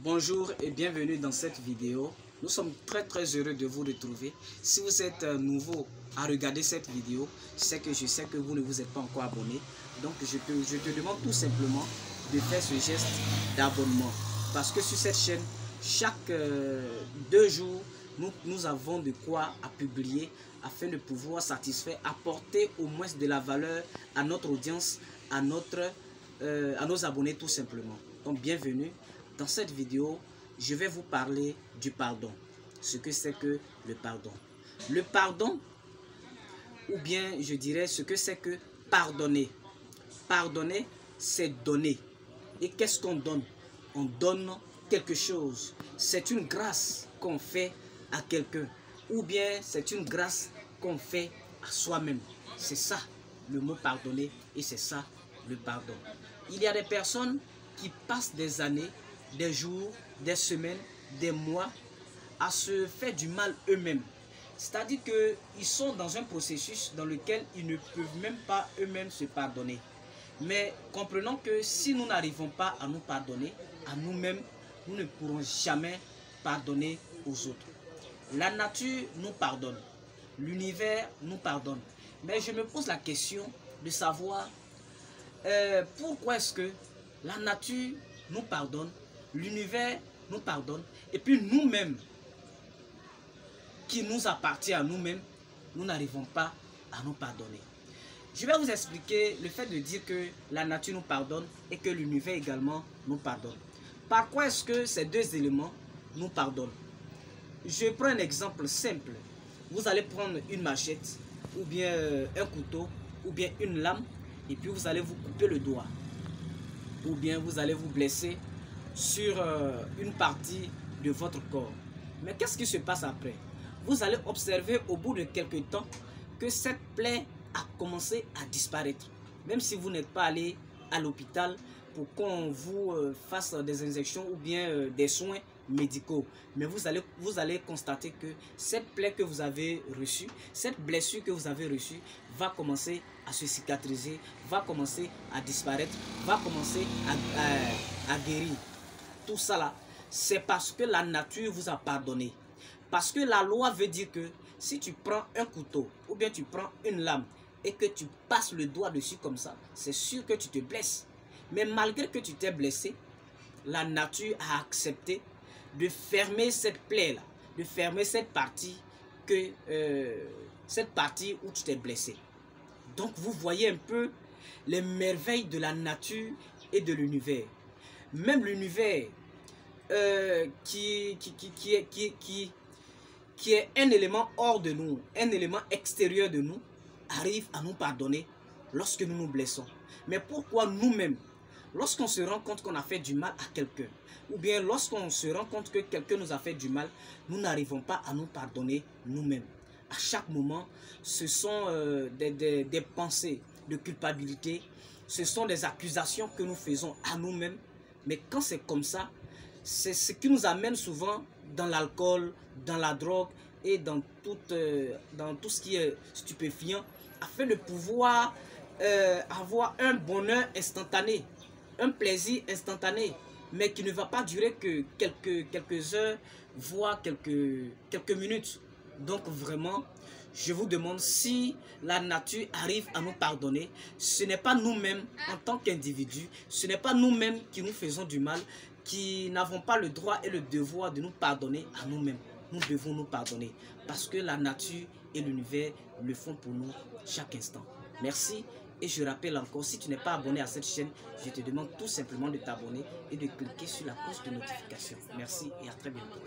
Bonjour et bienvenue dans cette vidéo. Nous sommes très heureux de vous retrouver. Si vous êtes nouveau à regarder cette vidéo, c'est que je sais que vous ne vous êtes pas encore abonné. Donc je te demande tout simplement de faire ce geste d'abonnement. Parce que sur cette chaîne, chaque 2 jours, nous avons de quoi à publier afin de pouvoir satisfaire, apporter au moins de la valeur à notre audience, à nos abonnés tout simplement. Donc bienvenue. Dans cette vidéo, je vais vous parler du pardon. Ce que c'est que le pardon. Le pardon, ou bien je dirais ce que c'est que pardonner. Pardonner, c'est donner. Et qu'est-ce qu'on donne? On donne quelque chose. C'est une grâce qu'on fait à quelqu'un. Ou bien c'est une grâce qu'on fait à soi-même. C'est ça le mot pardonner et c'est ça le pardon. Il y a des personnes qui passent des années, des jours, des semaines, des mois à se faire du mal eux-mêmes. C'est-à-dire qu'ils sont dans un processus dans lequel ils ne peuvent même pas eux-mêmes se pardonner. Mais comprenons que si nous n'arrivons pas à nous pardonner, à nous-mêmes, nous ne pourrons jamais pardonner aux autres. La nature nous pardonne, l'univers nous pardonne. Mais je me pose la question de savoir pourquoi est-ce que la nature nous pardonne, l'univers nous pardonne, et puis nous-mêmes, qui nous appartient à nous-mêmes, nous n'arrivons pas à nous pardonner. Je vais vous expliquer le fait de dire que la nature nous pardonne et que l'univers également nous pardonne. Par quoi est-ce que ces deux éléments nous pardonnent? Je prends un exemple simple. Vous allez prendre une machette, ou bien un couteau, ou bien une lame, et puis vous allez vous couper le doigt. Ou bien vous allez vous blesser sur une partie de votre corps. Mais qu'est-ce qui se passe après? Vous allez observer au bout de quelques temps que cette plaie a commencé à disparaître. Même si vous n'êtes pas allé à l'hôpital pour qu'on vous fasse des injections ou bien des soins médicaux. Mais vous allez constater que cette plaie que vous avez reçue, cette blessure que vous avez reçue va commencer à se cicatriser, va commencer à disparaître, va commencer à guérir. Tout ça là, c'est parce que la nature vous a pardonné. Parce que la loi veut dire que si tu prends un couteau ou bien tu prends une lame et que tu passes le doigt dessus comme ça, c'est sûr que tu te blesses. Mais malgré que tu t'es blessé, la nature a accepté de fermer cette plaie-là, de fermer cette partie où tu t'es blessé. Donc vous voyez un peu les merveilles de la nature et de l'univers. Même l'univers qui est un élément hors de nous, un élément extérieur de nous, arrive à nous pardonner lorsque nous nous blessons. Mais pourquoi nous-mêmes, lorsqu'on se rend compte qu'on a fait du mal à quelqu'un, ou bien lorsqu'on se rend compte que quelqu'un nous a fait du mal, nous n'arrivons pas à nous pardonner nous-mêmes? À chaque moment, ce sont des pensées de culpabilité, ce sont des accusations que nous faisons à nous-mêmes. Mais quand c'est comme ça, c'est ce qui nous amène souvent dans l'alcool, dans la drogue et dans tout ce qui est stupéfiant, afin de pouvoir avoir un bonheur instantané, un plaisir instantané, mais qui ne va pas durer que quelques heures, voire quelques minutes. Donc vraiment, je vous demande, si la nature arrive à nous pardonner, ce n'est pas nous-mêmes en tant qu'individus, ce n'est pas nous-mêmes qui nous faisons du mal, qui n'avons pas le droit et le devoir de nous pardonner à nous-mêmes. Nous devons nous pardonner parce que la nature et l'univers le font pour nous chaque instant. Merci. Et je rappelle encore, si tu n'es pas abonné à cette chaîne, je te demande tout simplement de t'abonner et de cliquer sur la cloche de notification. Merci et à très bientôt.